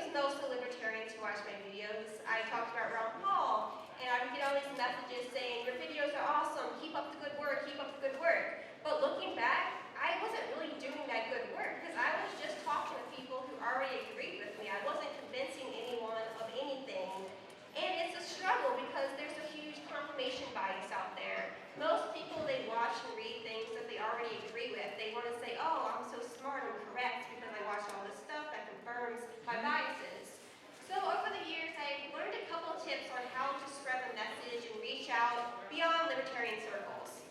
to most of the libertarians who watch my videos. I talked about Ron Paul, and I would get all these messages saying, your videos are awesome, keep up the good work, keep up the good work. But looking back, I wasn't really doing that good work because I was just talking to people who already agreed with me. I wasn't convincing anyone of anything. And it's a struggle because there's a huge confirmation bias out there. Most people, they watch and read things that they already agree with. They want to say, oh, I'm so smart, I'm correct because I watched all this stuff that confirms my biases. So over the years, I've learned a couple of tips on how to spread the message and reach out beyond libertarian circles.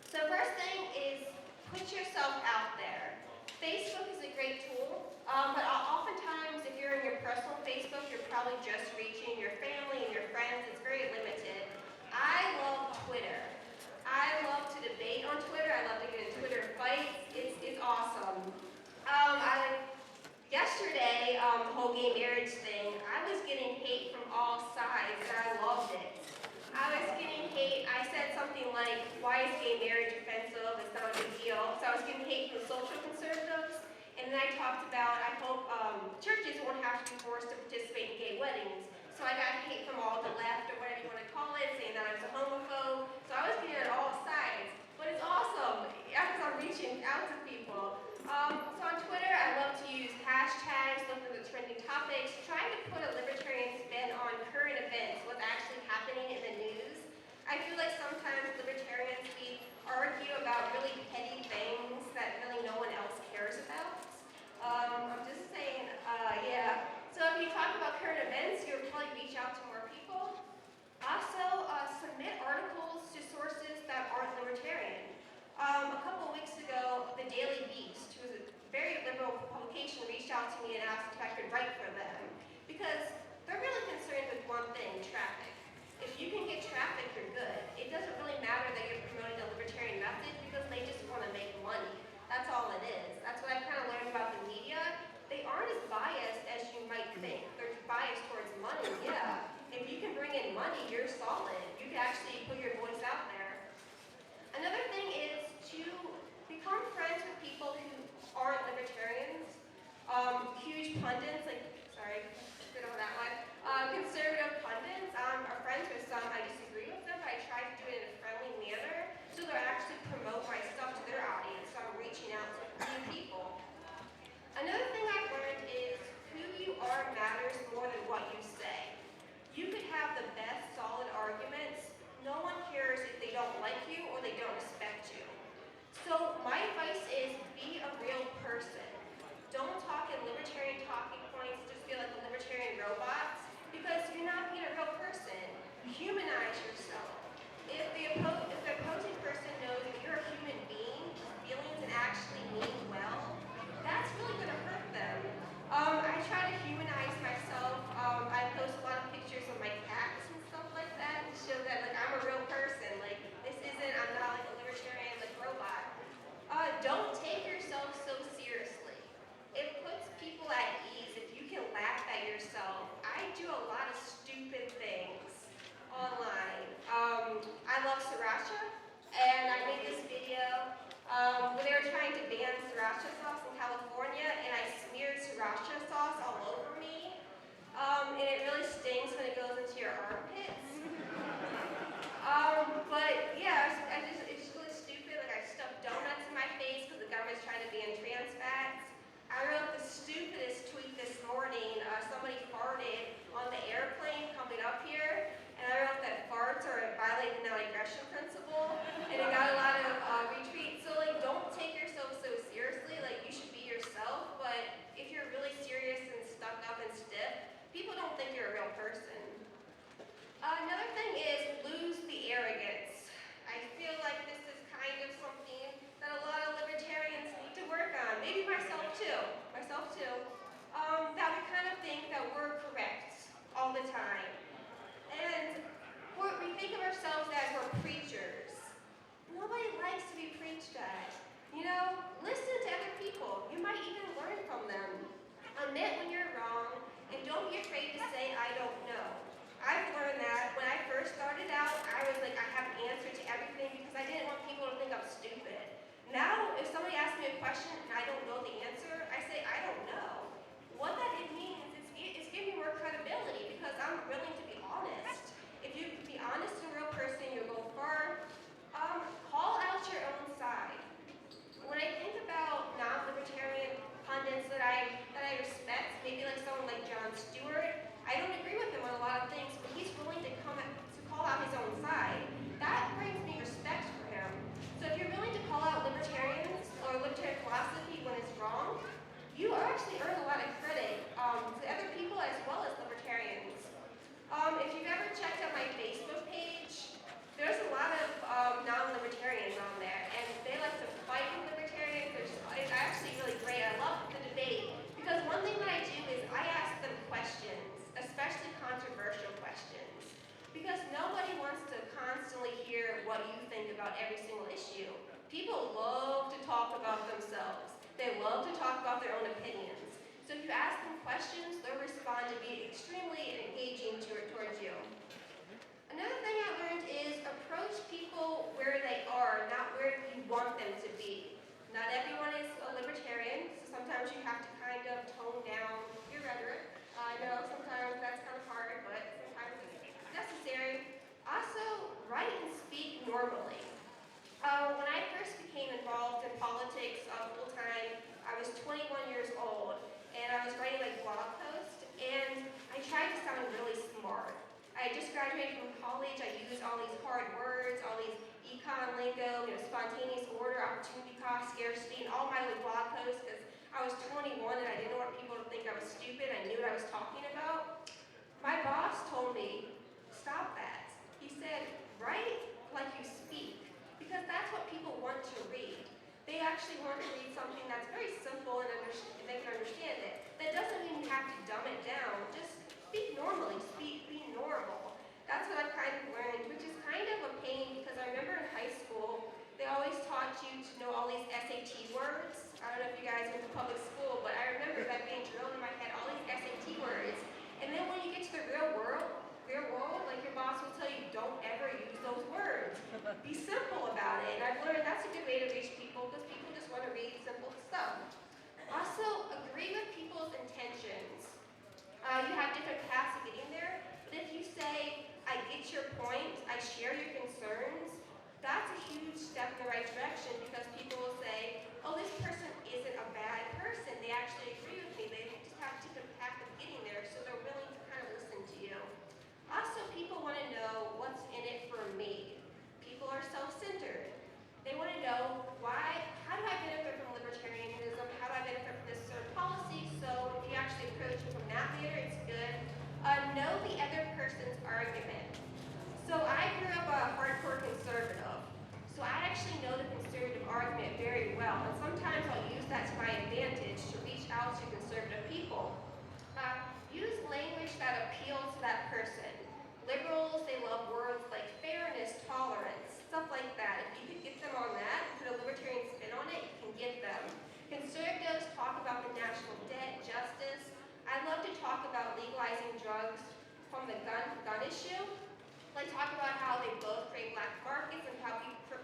So first thing is put yourself out there. Facebook is a great tool, but oftentimes if you're in your personal Facebook, you're probably just reaching your family and your friends. It's very limited. I love Twitter. I love to debate on Twitter. I love to get in Twitter fights. It's awesome. Yesterday, the whole gay marriage thing, I was getting hate from all sides, and I loved it. I was getting hate. I said something like, why is gay marriage offensive? It's not a big deal. So I was getting hate from social conservatives. And then I talked about, I hope churches won't have to be forced to participate in gay weddings. So I got hate from all the left, or whatever you want to call it, saying that I was a homophobe. So I was getting it on all sides. But it's awesome, because I'm reaching out to people. So on Twitter, I love to use hashtags, look at the trending topics, trying to put a libertarian spin on current events, what's actually happening in the news. I feel like sometimes libertarians, we argue about really petty things that really no one else cares about. I'm just saying, yeah. So if you talk about current events, you'll probably reach out to more people. Also, submit articles to sources that aren't libertarian. A couple of weeks ago, the Daily Beast, who is a very liberal publication, reached out to me and asked if I could write for them. Because they're really concerned with one thing, traffic. If you can get traffic, you're good. It doesn't really matter that you're promoting the libertarian method because they just want to make money. That's all it is. That's what I've kind of learned about the media. They aren't as biased as you might think. They're biased towards money, yeah. If you can bring in money, you're solid. You can actually put your voice out there. Another thing is to become friends with people who aren't libertarians. Huge pundits, like, sorry, good on that one. Conservative pundits, I'm friends with some, I disagree with them, but I try to do it in a friendly manner so they'll actually promote my stuff to their audience, so I'm reaching out to new people. Another thing I've learned is who you are matters more than what you say. You could have the best solid arguments, no one cares if they don't like you or they don't respect you. So my advice is be a real person. Don't talk in libertarian talking points, just feel like the libertarian robots, because you're not being a real person. Humanize yourself. If the opposing person knows that you're a human being, feelings and actually mean well, that's really going to hurt them. I try to humanize myself. I post a lot of pictures of my cats and stuff like that to show that like I'm a real person. Like I'm not like a libertarian like robot. Don't take yourself so seriously. It puts people at ease if you can laugh at yourself. I do a lot of stupid things online. I love sriracha, and I made this video where they were trying to ban sriracha sauce in California, and I smeared sriracha sauce all over me. And it really stings when it goes into your armpits. But yeah, it's just really stupid. Like I stuffed donuts in my face because the government's trying to ban trans fats. I wrote the stupidest tweet this morning. Somebody farted on the airplane coming up here, and I wrote that farts are violating the non-aggression principle, and it got a lot of retweets. So like, don't take yourself so seriously. Like you should be yourself, but if you're really serious and stuck up and stiff, people don't think you're a real person. Another thing is lose the arrogance. I feel like this is kind of something that a lot of libertarians need to work on. Maybe myself too. That we kind of think that we're correct all the time. And we think of ourselves as we're preachers. Nobody likes to be preached at. You know, listen to other people. You might even learn from them. Admit when you're wrong, and don't be afraid to say, I don't know. I've learned that when I first started out, I was like, I have an answer to everything because I didn't want people to think I'm stupid. Now, if somebody asks me a question and I don't know the answer, I say, I don't know. What that means is graduated from college, I used all these hard words, all these econ lingo, spontaneous order, opportunity cost, scarcity, and all my little blog posts because I was 21 and I didn't want people to think I was stupid. I knew what I was talking about. My boss told me, stop that. He said, write like you speak, because that's what people want to read. They actually want to read something that's very simple and they can understand it. That doesn't mean you have to dumb it down. Just speak normally, be normal. That's what I've kind of learned, which is kind of a pain because I remember in high school, they always taught you to know all these SAT words. I don't know if you guys went to public school, but I remember that being drilled in my head, all these SAT words. And then when you get to the real world, like your boss will tell you, don't ever use those words. Be simple about it. And I've learned that's a good way to reach people because people just want to read simple stuff. Also, agree with people's intentions. You have different paths of getting there, but if you say, I get your point, I share your concerns, that's a huge step in the right direction because people will say, oh, this person isn't a bad person. They actually agree with me. They just have a different path of getting there, so they're willing to kind of listen to you. Also, people want to know what's in it for me. People are self-centered. They want to know how do I benefit from libertarianism? How do I benefit from this certain policy? So if you actually approach it from that manner, it's good. Know the other person's argument. So I grew up a hardcore conservative. So I actually know the conservative argument very well. And sometimes I'll use that to my advantage to reach out to conservative people. Use language that appeals to that person. Liberals, they love words like fairness, tolerance, stuff like that. If you could get them on that, put a libertarian spin on it, you can get them. Conservatives talk about the national debt, justice. I love to talk about legalizing drugs from the gun issue. They talk about how they both create black markets and how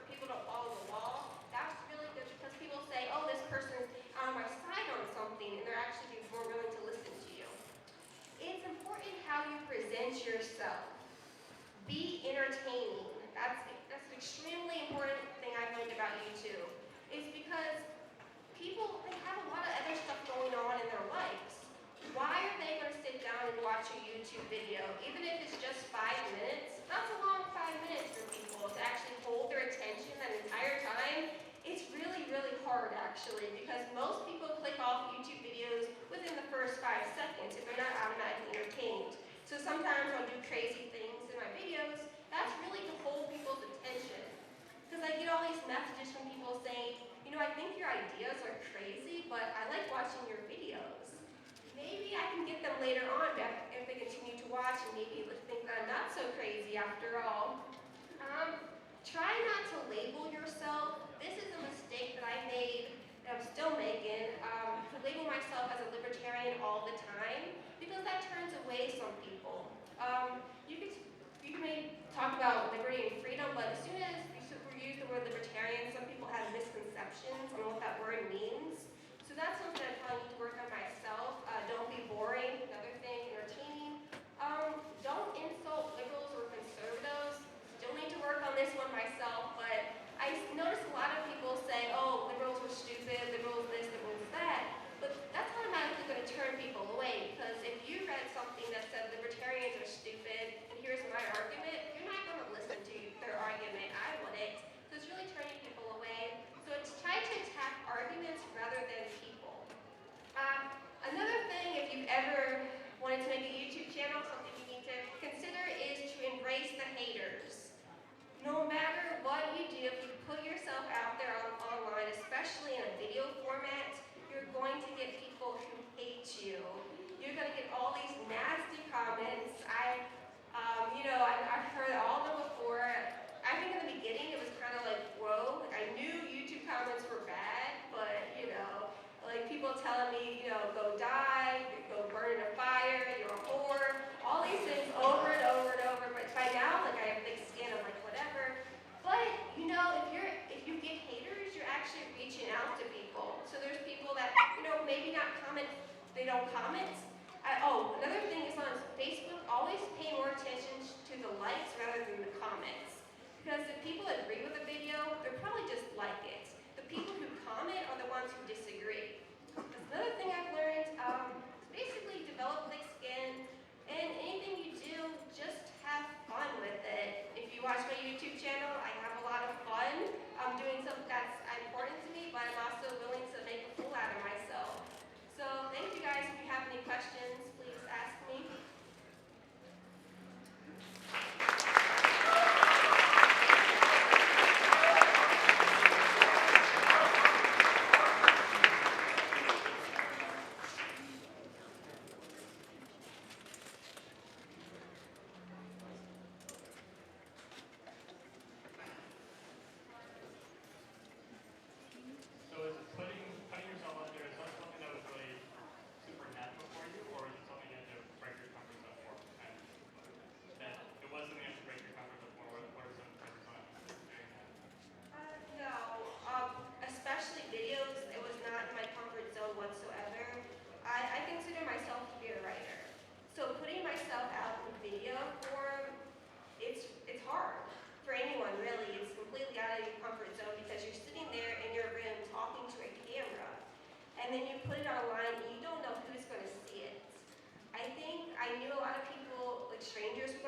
people don't follow the law. That's really good because people say, oh, this person's on my side on something, and they're actually more willing to listen to you. It's important how you present yourself. Be entertaining. That's an extremely important thing I've learned about YouTube. It's because people, they have a lot of other stuff going on in their lives. Why are they going to sit down and watch a YouTube video? Even if it's just 5 minutes, that's a long 5 minutes for people to actually hold their attention that entire time. It's really, really hard actually because most people click off YouTube videos within the first 5 seconds if they're not automatically entertained. So sometimes I'll do crazy things in my videos. That's really to hold people's attention. Because I get all these messages from people saying, I think your ideas are crazy, but I like watching your videos. Maybe I can get them later on if they continue to watch and maybe think that I'm not so crazy after all. Try not to label yourself. This is a mistake that I made, that I'm still making, to label myself as a libertarian all the time, because that turns away some people. You may talk about liberty and freedom, but as soon as you use the word libertarian, some people have misconceptions on what that word means. So that's something I probably need to work on myself. Don't be boring, another thing, entertaining. Don't insult liberals or conservatives. Still need to work on this one myself, but I notice a lot of people say, oh, liberals are stupid, liberals this, liberals that. But that's automatically going to turn people away, because if you read something that said libertarians are stupid, and here's my argument, you're not going to listen to their argument. I wouldn't. So it's really turning people away. So it's try to attack arguments rather than people.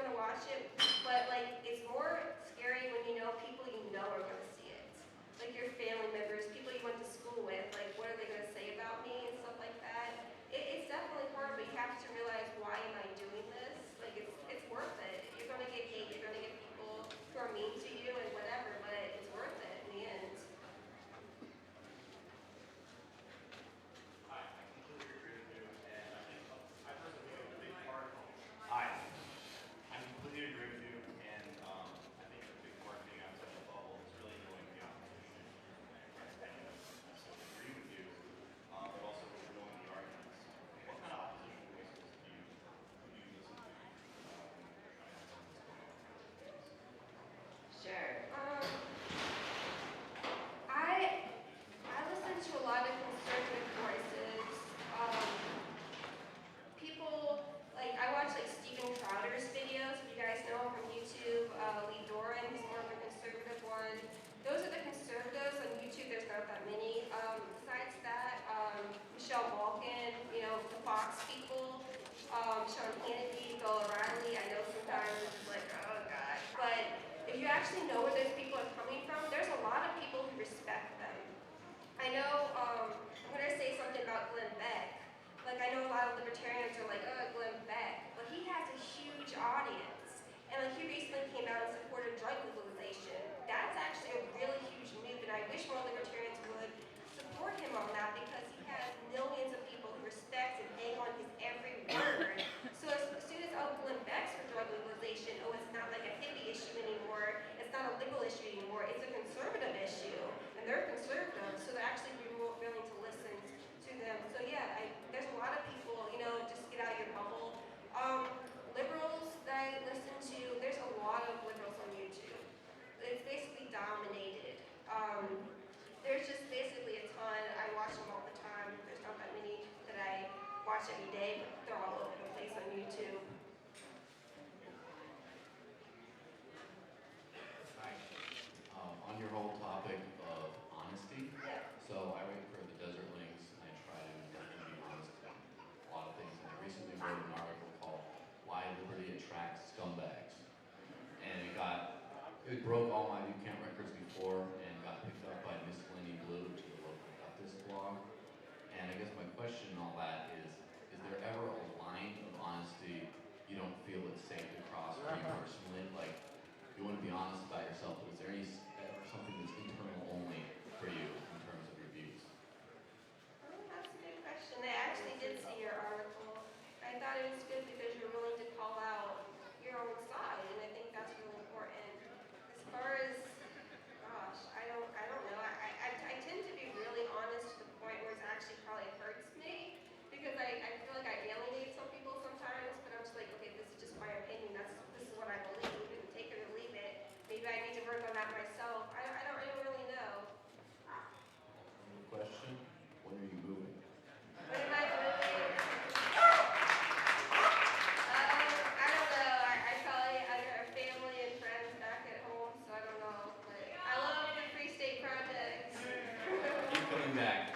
want to watch it, but like it's more scary when you know people you know are going to see it. Like your family members, people you went to school with, like what are they going to say about me and stuff like that. It's definitely hard, but you have to realize, why am I doing this? Like it's worth it. You're going to get hate, you're going to get people who are mean to you and whatever, but it's worth it in the end. Hi, I completely agree with you, and I think I personally think a big part. Hi, I completely agree with you, and I think a big part of being outside the bubble is really knowing the opposition and understanding that I so agree with you, but also knowing the arguments. What kind of opposition voices do you listen to when you're trying to understand what's going on? Sure. I listen to a lot of conservative voices. People like I watch like Steven Crowder's videos. If you guys know him from YouTube, Lee Doran, he's more of a conservative one. Those are the conservatives on YouTube. There's not that many. Besides that, Michelle Malkin, you know, the Fox people, Sean Hannity, Bill O'Reilly. I know sometimes it's like, oh god, but if you actually know where those people are coming from, there's a lot of people who respect them. I know, I'm going to say something about Glenn Beck. Like, I know a lot of libertarians are like, oh, Glenn Beck. But he has a huge audience. And like, he recently came out and supported drug legalization. That's actually a really huge move, and I wish more libertarians would support him on that, because he has millions of people who respect and hang on his every word. So as soon as, oh, Glenn Beck's for drug legalization, oh, it's not like a hippie issue anymore, it's not a liberal issue anymore, it's a conservative issue. And they're conservative, so they're actually more willing to listen to them. So yeah, there's a lot of people, you know, just get out of your bubble. Liberals that I listen to, there's a lot of liberals on YouTube. It's basically dominated. There's just basically a ton. I watch them all the time. There's not that many that I watch every day, but they're all over the place on YouTube. Hi. On your whole topic of honesty, Yeah. so I write for the Desert Links, and I try to be honest about a lot of things. And I recently wrote an article called "Why Liberty Attracts Scumbags," and it broke all my boot camp records before, and got picked up by Miss Lenny Blue to the local Baptist blog. And I guess my question in all that is there ever a line of honesty you don't feel it's safe to cross for you personally? Like, you want to be honest about yourself, but is there something that's internal only for you in terms of your views? Oh, that's a good question. I actually did see your article. I thought it was good because you're willing to call out your own side, and I think that's really important. As far as, gosh, I don't know. I tend to be really honest to the point where it actually probably hurts me, because I feel like I alienate some people sometimes, but I'm just like, okay, this is just my opinion. This is what I believe, and take it or leave it. Maybe I need to work on that myself. I don't really know. Any question? When are you moving? When am I moving? I don't know. I probably got family and friends back at home, so I don't know. But I love the Free State Project. Keep coming back.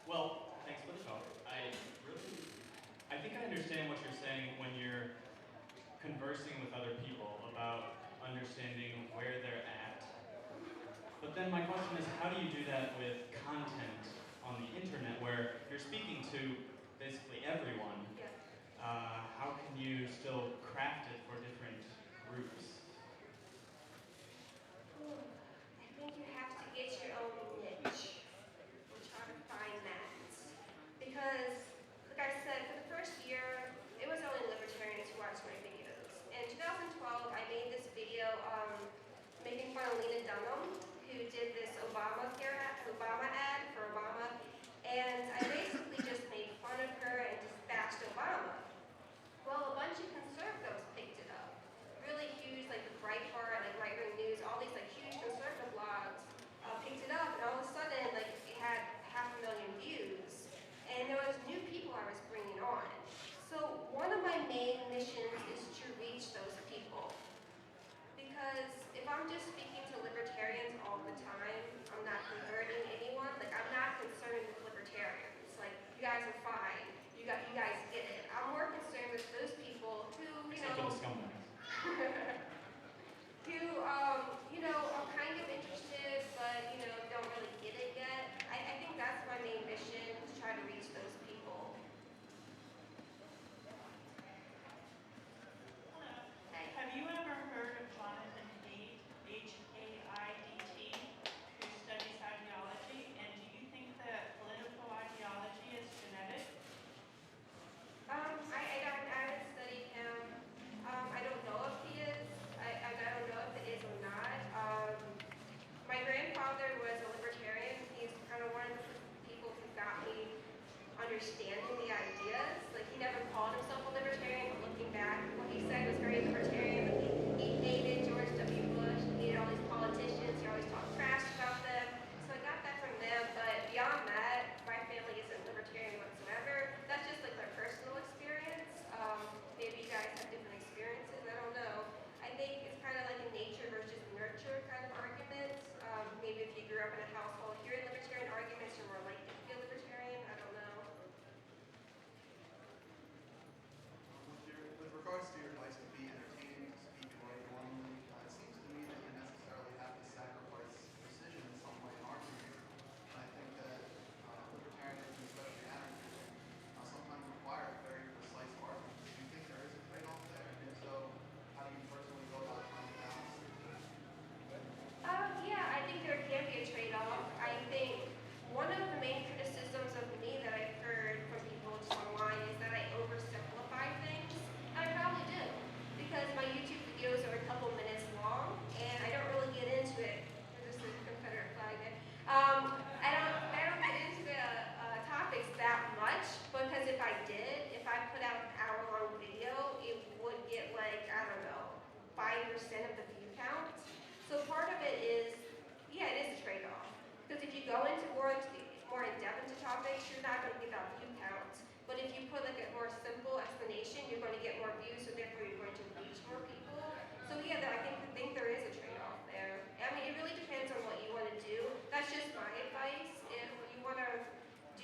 Well, thanks for the talk. I think I understand what you're saying when you're conversing with other people about understanding where they're at. But then my question is, how do you do that with content on the internet where you're speaking to basically everyone? Yeah. How can you still craft it for different groups? I think you have to get your own niche. And try to find that. Because, like I said, for the first year, it was only libertarians who watched my videos. In 2012, I made this video making fun of Lena Dunham, who did this Obama ad for Obama. And I basically just made fun of her and just bashed Obama. Well, a bunch of conservatives picked it up. Really huge, like the Breitbart, like Right Wing News, all these like huge conservative blogs picked it up, and all of a sudden, like it had 500,000 views, and there was new people I was bringing on. So one of my main missions is to reach those people, because if I'm just speaking to libertarians all the time, I'm not converting anyone. Like, I'm not concerned with libertarians. Like, you guys are fine. You guys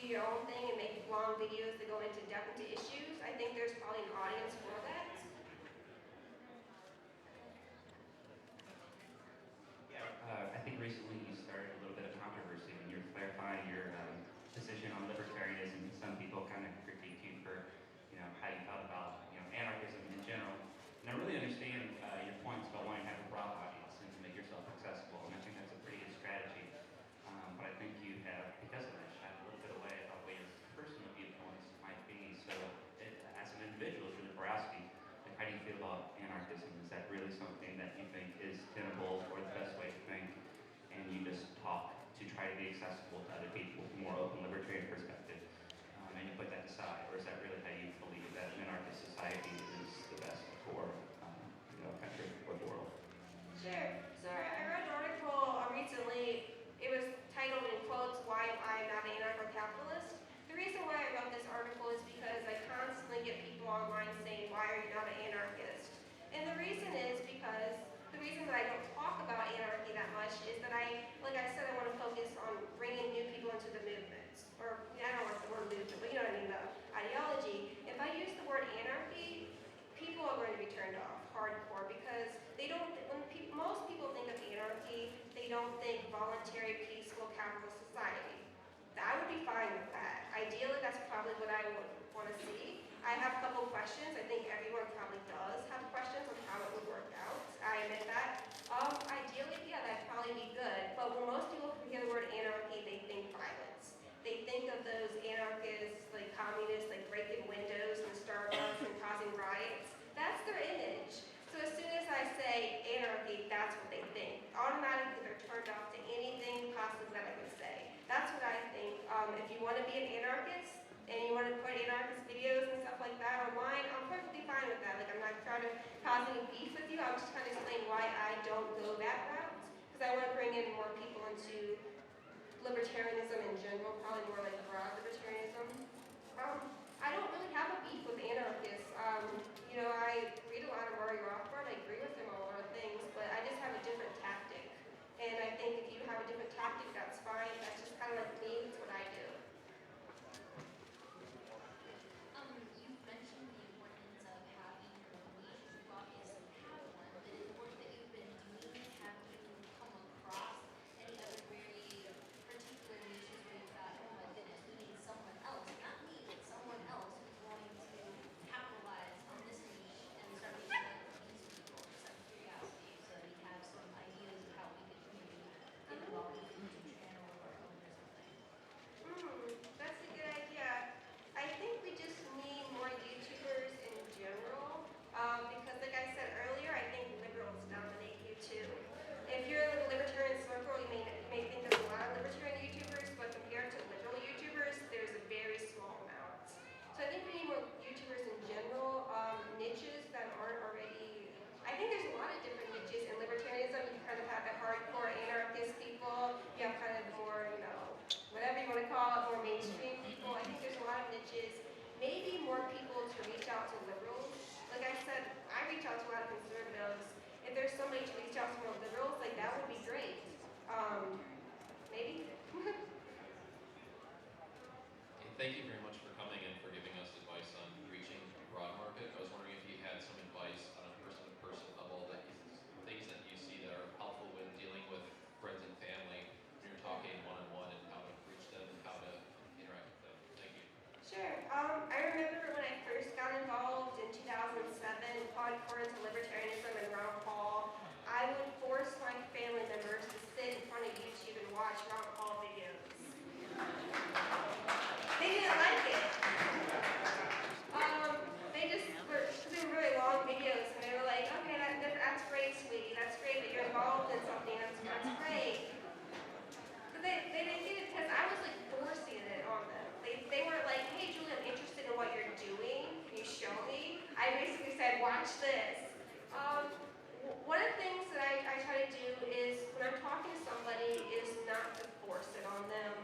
do your own thing and make long videos that go into depth into issues, I think there's probably an audience for that. I think recently you started a little bit of controversy when you were clarifying your position on libertarianism. Some people kind of critiqued you for, how you felt about, anarchism in general. And I really understand your points about wanting to have a broad audience and to make yourself accessible. And I think that's a pretty good strategy. But I think you have, because of that, shied a little bit away about what your personal viewpoints might be. So, as an individual, as Julie Borowski, like, how do you feel about anarchism? Is that really something that you think is tenable or the best way to think? And you just talk to try to be accessible to other people from a more open libertarian perspective, and you put that aside? Or is that really how you believe that an anarchist society is the best for, country or the world? Sure. So I read an article recently. It was titled in quotes, "Why Am I Not an Anarcho-Capitalist?" The reason why I wrote this article is because I constantly get people online saying, "Why are you not an anarchist?" And the reason is because the reason that I don't talk about anarchy that much is that like I said, I want to focus on bringing new people into the movement. Or, I don't want the word movement, but you know what I mean, the ideology. If I use the word anarchy, people are going to be turned off hardcore because they don't, most people think of anarchy, they don't think voluntary, peaceful, capitalist society. I would be fine with that. Ideally, that's probably what I would want to see. I have a couple questions. I think everyone probably does have questions on how it would work out. I admit that. Ideally, yeah, that'd probably be good. But when most people hear the word anarchy, they think violence. They think of those anarchists, like communists, like breaking windows in Starbucks and causing riots. That's their image. So as soon as I say anarchy, that's what they think. Automatically, they're turned off to anything possible that I could say. That's what I think. If you want to be an anarchist and you want to put anarchist videos and stuff like that online, I'm perfectly fine with that. Like, I'm not trying to cause any beef with you. I'm just trying to explain why I don't go that route. Because I want to bring in more people into libertarianism in general, probably more like broad libertarianism. I don't really have a beef with anarchists. I read a lot of Murray Rothbard. I agree with him on a lot of things, but I just have a different tactic. And I think if you have a different tactic, that's fine. That's just kind of like me. It's what I do. You've mentioned the importance of having your niche. You obviously have one, but in the work that you've been doing, have you come across any other very particular niches where you thought, oh my goodness, we need someone else, not me, but someone else who's going to capitalize on this niche and start making it for these people? Just out of curiosity, so that we have some ideas of how we could maybe get involved with a YouTube channel of our own or something. That's a good idea. I think we just need more YouTubers in general, because like I said earlier, I think liberals dominate YouTube. If you're in the libertarian circle, you may think there's a lot of libertarian YouTubers, but compared to liberal YouTubers, there's a very small amount. So I think we need more YouTubers in general, niches that aren't already, I think there's a lot of different niches in libertarianism. You kind of have the hardcore anarchist people, you have kind of the more, whatever you want to call it, more mainstream people. I think there's a lot of niches. Maybe more people to reach out to liberals. Like I said, I reach out to a lot of conservatives. If there's somebody to reach out to more liberals, like that would be great. Maybe. Thank you very much for coming and for giving us advice on reaching the broad market. I was wondering if you had some advice on a person-to-person level, that things that you see that are helpful when dealing with friends and family when you're talking one-on-one, and how to reach them and how to interact with them. Thank you. Sure. I remember when I first got involved in 2007, hardcore into libertarianism and Ron Paul, I would force my family members to sit in front of YouTube and watch Ron Paul videos. They didn't like it. They were really long videos, and they were like, okay, that's great, sweetie. That's great that you're involved in something. That's great. But they didn't get it because I was like forcing it on them. They weren't like, hey, Julie, I'm interested in what you're doing. Can you show me? I basically said, watch this. One of the things that I try to do is when I'm talking to somebody is not to force it on them.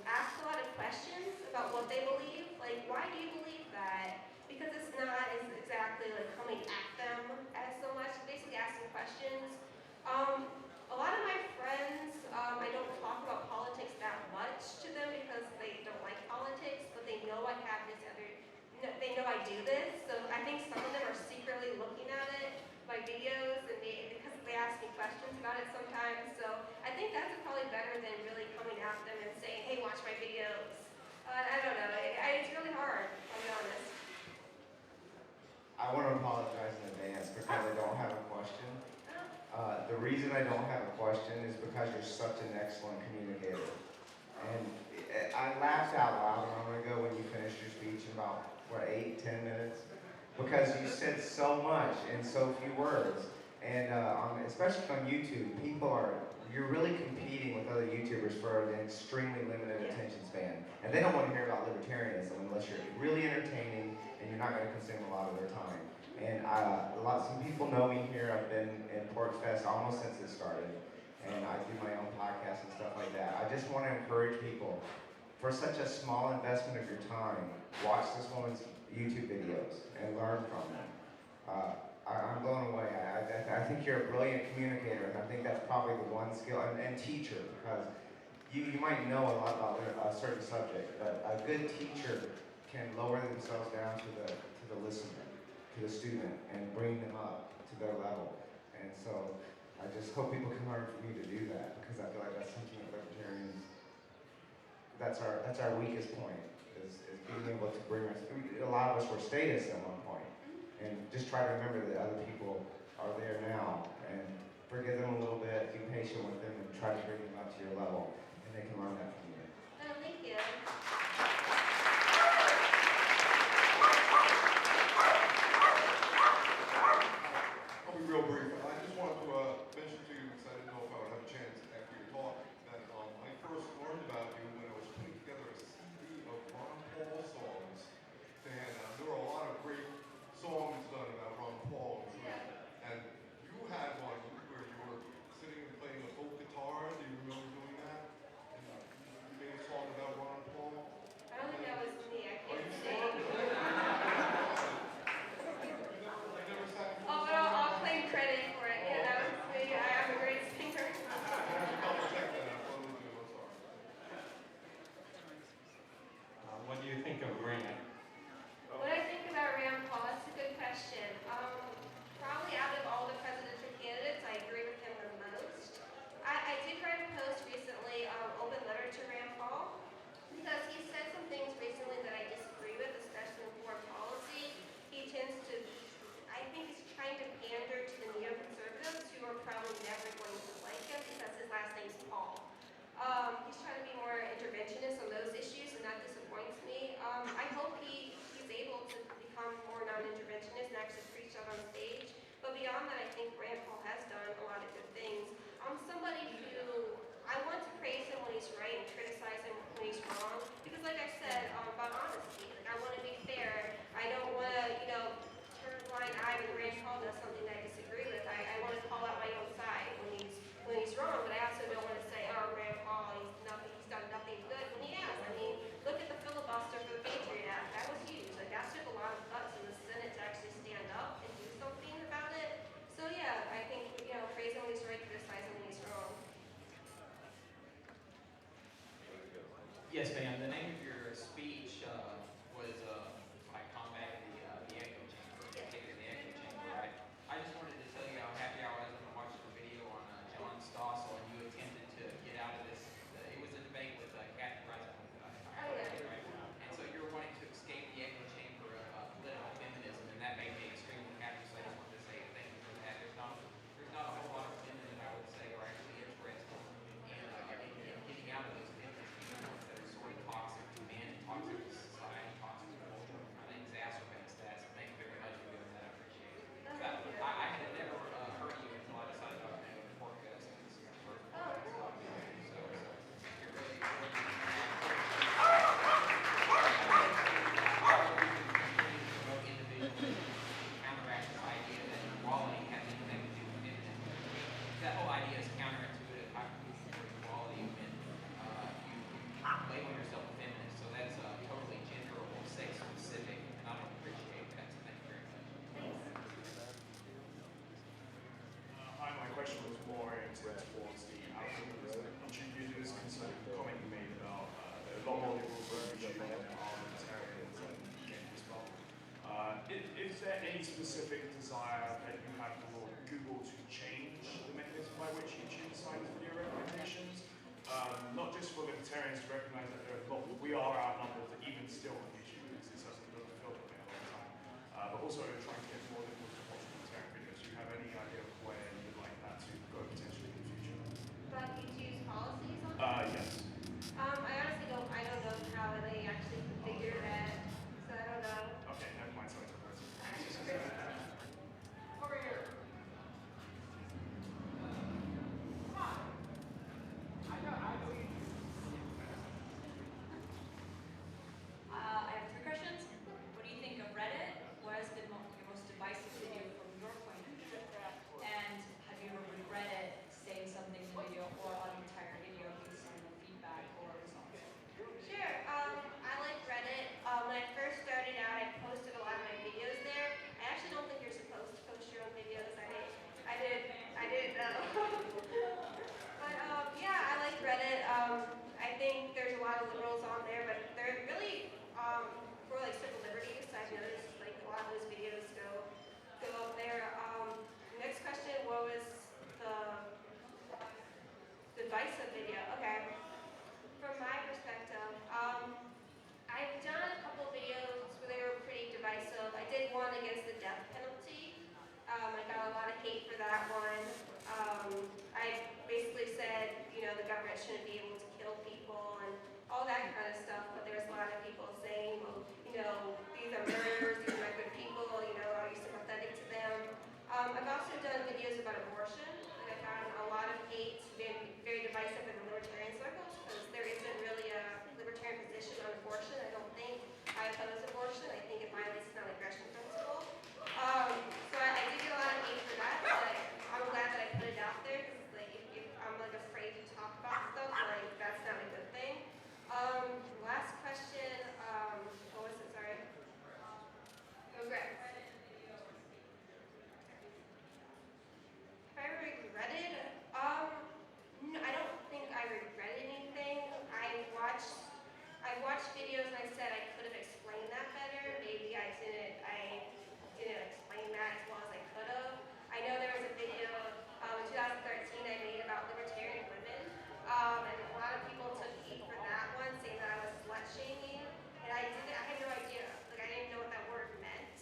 Ask a lot of questions about what they believe. Like, why do you believe that? Because it's not exactly like coming at them as so much. Basically asking questions. A lot of my friends, I don't talk about politics that much to them because they don't videos. I don't know, it's really hard, I'll be honest. I want to apologize in advance because I don't have a question. Oh, The reason I don't have a question is because you're such an excellent communicator. And I laughed out loud a moment ago when you finished your speech in about, 8, 10 minutes? Because you said so much in so few words. And especially on YouTube, you're really competing with other YouTubers for an extremely limited attention span. And they don't want to hear about libertarianism unless you're really entertaining and you're not going to consume a lot of their time. And some people know me here. I've been in PorcFest almost since it started. And I do my own podcast and stuff like that. I just want to encourage people, for such a small investment of your time, watch this woman's YouTube videos and learn from them. I'm blown away. I think you're a brilliant communicator, and I think that's probably the one skill, and teacher, because you might know a lot about a certain subject, but a good teacher can lower themselves down to the listener, to the student, and bring them up to their level. And so I just hope people can learn from you to do that, because I feel like that's something that libertarians, that's our weakest point, is being able to bring us, a lot of us were statists at one point, and just try to remember that other people are there now, and forgive them a little bit, be patient with them, and try to bring them up to your level, and they can learn that from you. oh, thank you. I'll be real brief. I just wanted to mention to you, because I didn't know if I would have a chance after your talk, that I first learned about you when I was putting together a CD of Ron Paul songs. And there were a lot of great songs done about Ron Paul. And you had one where you were sitting and playing a folk guitar. Do you remember doing that? And you made a song about Ron Paul. I don't think that was me, I Are you can't sure? sing. I never sat in Oh, but I'll claim credit for it. Yeah, that was me. I am a great singer. double check that. I thought it was you. I'm sorry. What do you think of Grant? What I think about Rand Paul, that's a good question. Probably out of all the presidential candidates, I agree with him the most. I did write a post recently, open letter to Rand Paul, because he said some things recently that I disagree with, especially in foreign policy. He tends to, I think he's trying to pander to the neoconservatives who are probably never going to like him because his last name's Paul. He's trying to be more interventionist on those issues, and that disappoints me. I hope he's able to become more non-interventionist and actually preach out on stage. But beyond that, I think Rand Paul has done a lot of good things. Somebody who, I want to praise him when he's right and criticize him when he's wrong. Because like I said, about honesty, like I want to be fair. I don't want to, turn a blind eye when Rand Paul does something that I disagree with. I want to call out my own side when he's wrong, but I also don't want to say, oh, Rand Paul, he's done nothing good when he has. I mean, look at the filibuster for the Patriot Act. That was huge. Like that took a lot of guts in the Senate to actually stand up and do something about it. So yeah, I think, praise him when he's right, criticize him when he's wrong. Yes, ma'am. The name of your speech was by combating the echo chamber, taking the echo chamber, right? I just wanted to tell you how happy I was when I watched the video on John Stossel, and you attempted to get out of this. It was a debate with Kathy Reisman. Right? And so you were wanting to escape the echo chamber of political feminism, and that made me extremely happy. So I just wanted to say thank you for that. There's not a whole lot of women that I would say are actually interested in getting out of those feminist viewpoints that are sort of toxic to men and toxic to society, toxic to culture, kind of exacerbates that. So thank you very much for doing that. I appreciate it. I had never heard you until I decided I was going to work this. This is the first one. So you're really promote individuals, counteract this idea that equality has anything to do with feminism. That whole idea is counterintuitive. How can you for equality when you label yourself a feminist? So that's totally genderable, sex specific, and I don't appreciate that. So thank you very much. Hi, my question was more aimed towards the outcome of the contributors concerning the comment you made about a lot more liberals were YouTube and parliamentarians and getting this bubble. Is there any specific desire that you have for Google to change the mechanism by which YouTube assigns video recommendations? not just for libertarians to recognize that we are outnumbered even still on YouTube. It's something that doesn't feel that way a lot of the time. But also trying to get more liberals to watch libertarian videos. Do you have any idea of where you'd like that to go potentially in the future? About YouTube's policies on Yes. I don't know how they actually configure that, so I don't know. Okay, never mind. Sorry, sorry. Over here. Come on. I know you. I have three questions. What do you think of Reddit? What has been your most divisive video from your point of view? And have you ever regretted saying something in the video or on an entire video based on the feedback or results? Sure. I like Reddit. When I first started out, I posted a lot of my videos there. I actually don't think you're supposed to post your own videos. I didn't know. But yeah, I like Reddit. I think there's a lot of liberals on there, but they're really for like civil liberties. I've noticed like a lot of those videos go up there. Next question, what was the divisive video? Okay. From my perspective, I've done a couple videos where they were pretty divisive. I did one against the death penalty. I got a lot of hate for that one. I basically said, the government shouldn't be able to kill people and all that kind of stuff, but there was a lot of people saying, well, these are murderers, these are good people, are you sympathetic to them? I've also done videos about abortion, and I found a lot of hate, very, very divisive in the libertarian circles, because there isn't really a libertarian position on abortion. I don't think I oppose abortion. I think it violates the non-aggression principle. So I do get a lot of hate for that, but I'm glad that I put it out there, because if I'm afraid to talk about stuff, that's not a good thing. Last question, what was it, sorry? Regret. If I regretted, no, I don't think I regretted anything. I watched videos and I said I could have explained that better. Maybe I didn't explain that as well as I could have. I know there was a video in 2013 I made about libertarian women, and a lot of people took heat for that one, saying that I was slut shaming, and I had no idea. I didn't know what that word meant.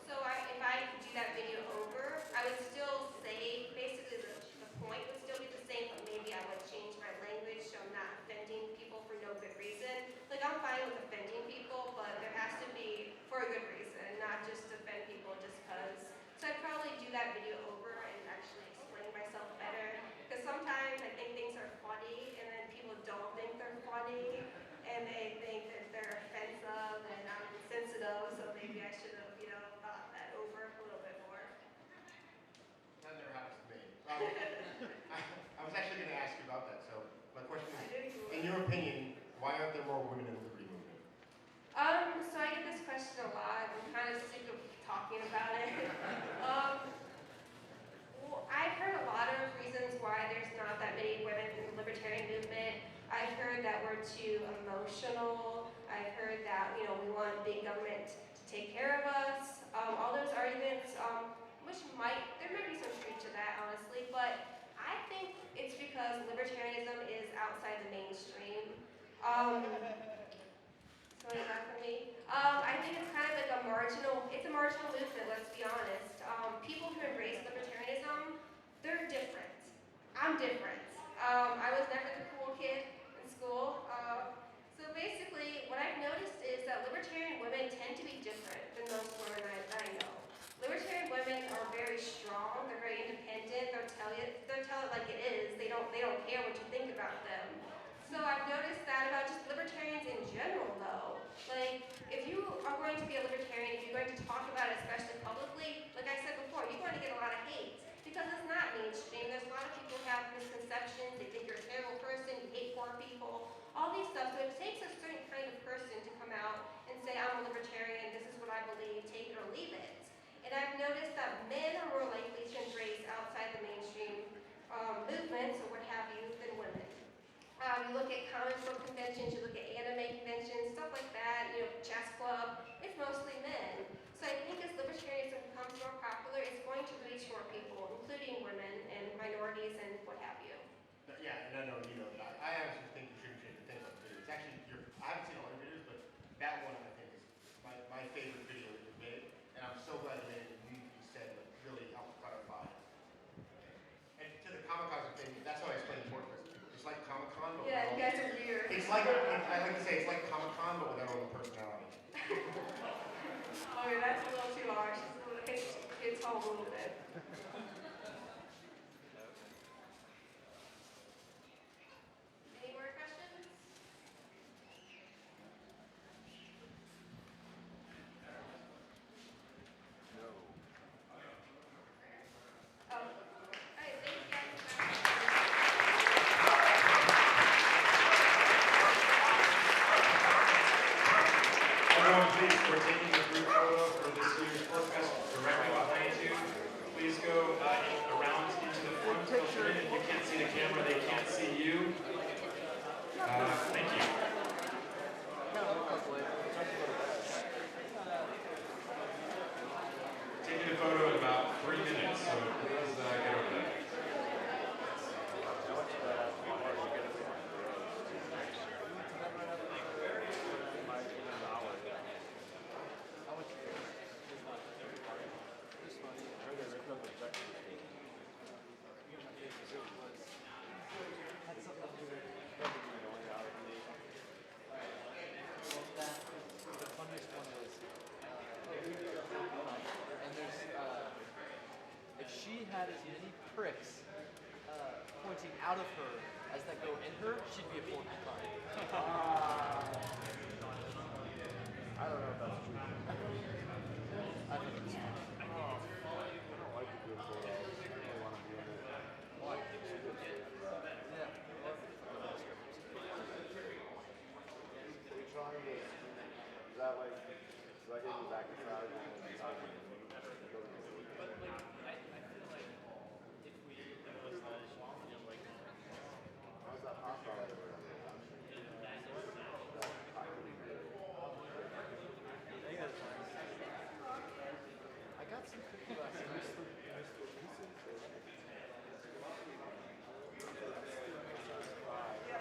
So if I could do that video over, I would still say, basically the point would still be the same, but maybe I would change my language so I'm not offending people for no good reason. I'm fine with offending people, but there has to be for a good reason, not just offend people just because. So I'd probably do that video over and actually explain myself better, because sometimes I think things are funny, and then people don't think they're funny, and they think that they're offensive and I'm insensitive, so maybe I should have, thought that over a little bit more. That never happens to me. I was actually going to ask you about that. So my question is, in your opinion, why aren't there more women in the liberty movement? So I get this question a lot. I'm kind of sick of talking about it. Well, I've heard a lot of reasons why there's not that many women in the libertarian movement. I've heard that we're too emotional. I've heard that, we want big government to take care of us. All those arguments, there might be some truth to that, honestly, but I think it's because libertarianism is outside the mainstream. So is that for me? I think it's kind of like a marginal movement, let's be honest. People who embrace libertarianism, they're different. I'm different. I was never the cool kid in school. So basically, what I've noticed is that libertarian women tend to be different than most women I know. Libertarian women are very strong. They're very independent. They'll tell it like it is. They don't care what you think about them. So I've noticed that about just libertarians in general, though. If you are going to be a libertarian, if you're going to talk about it, especially publicly, like I said before, you're going to get a lot of hate because it's not mainstream. There's a lot of people who have misconceptions. They think you're a terrible person. You hate poor people. All these stuff. So it takes a certain kind of person to come out and say, I'm a libertarian. This is what I believe. Take it or leave it. And I've noticed that men are more likely to embrace outside the mainstream movements or what have you than women. You look at comic book conventions, you look at anime conventions, stuff like that, chess club, it's mostly men. So I think as libertarianism becomes more popular, it's going to reach more people, including women and minorities and what have you. Yeah, and I know, that's a little too harsh. It's home a little bit. Any more questions? Oh, all right, thank you guys. Everyone, please, we're taking a group photo for this year's Sport Fest directly behind you. Please go around into the front. If you can't see the camera, they can't see you. Thank you. Taking a photo in about 3 minutes, so please get over there. If she had as many pricks pointing out of her as that go in her, she'd be a porcupine. I don't know if that's true. I think it's true. I don't like the good photos. I really want to be in it. Why? Yeah. We trying to, is that like, do I get you back inside and then talking to you? How's that hot dog? I got some cookie last night.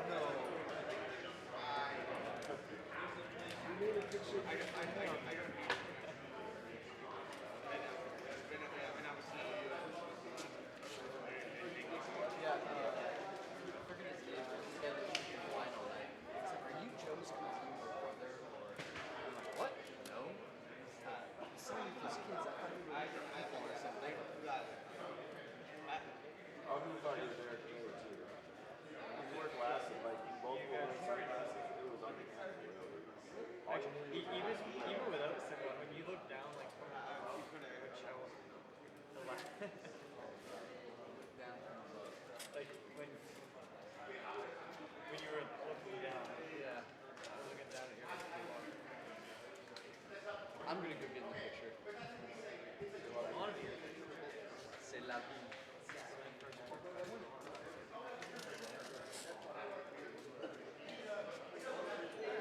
No. You made a picture. I don't. Yeah, I forget his name. This guy that was in line all night. He's like, are you Joe's cousin or brother? Or I'm like, what? No. I'm selling these kids. I thought you were people or something. Oh, who thought you were there too? You wore glasses, like you both wore sunglasses. It was on the camera. Even without the symbol, when you look down, like you couldn't even show the last. Down from above. Like when you were looking down. Yeah. I was looking down at your walk. I'm gonna go get in the picture. I want to be in the picture. C'est la vie.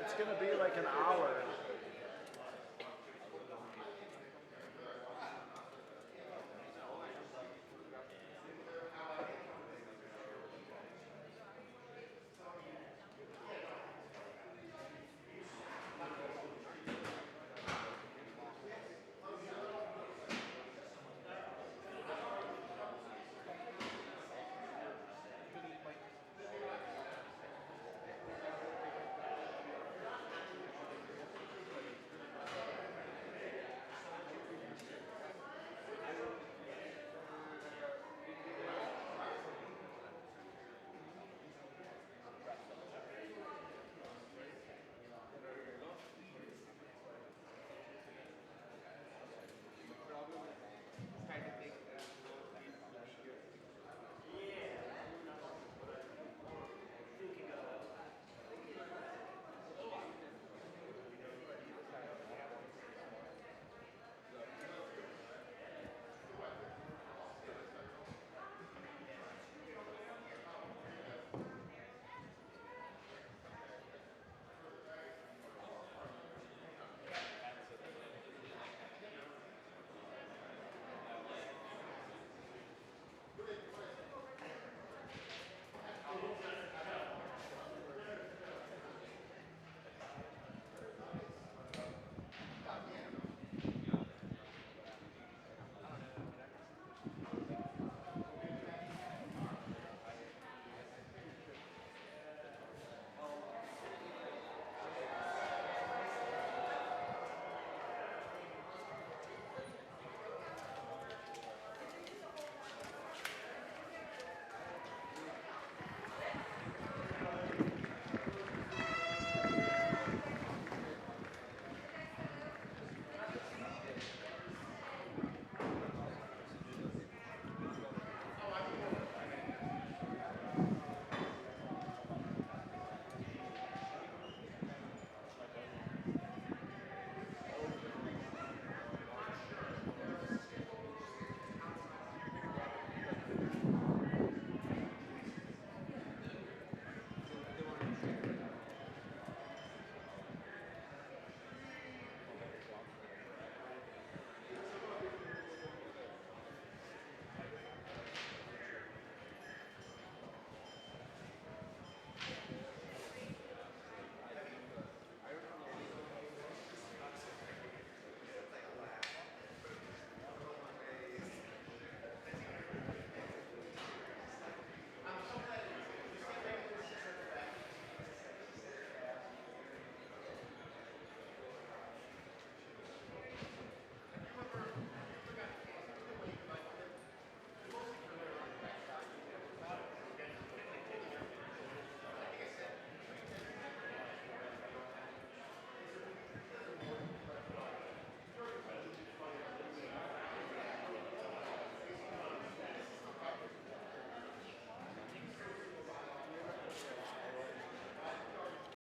It's gonna be like an hour.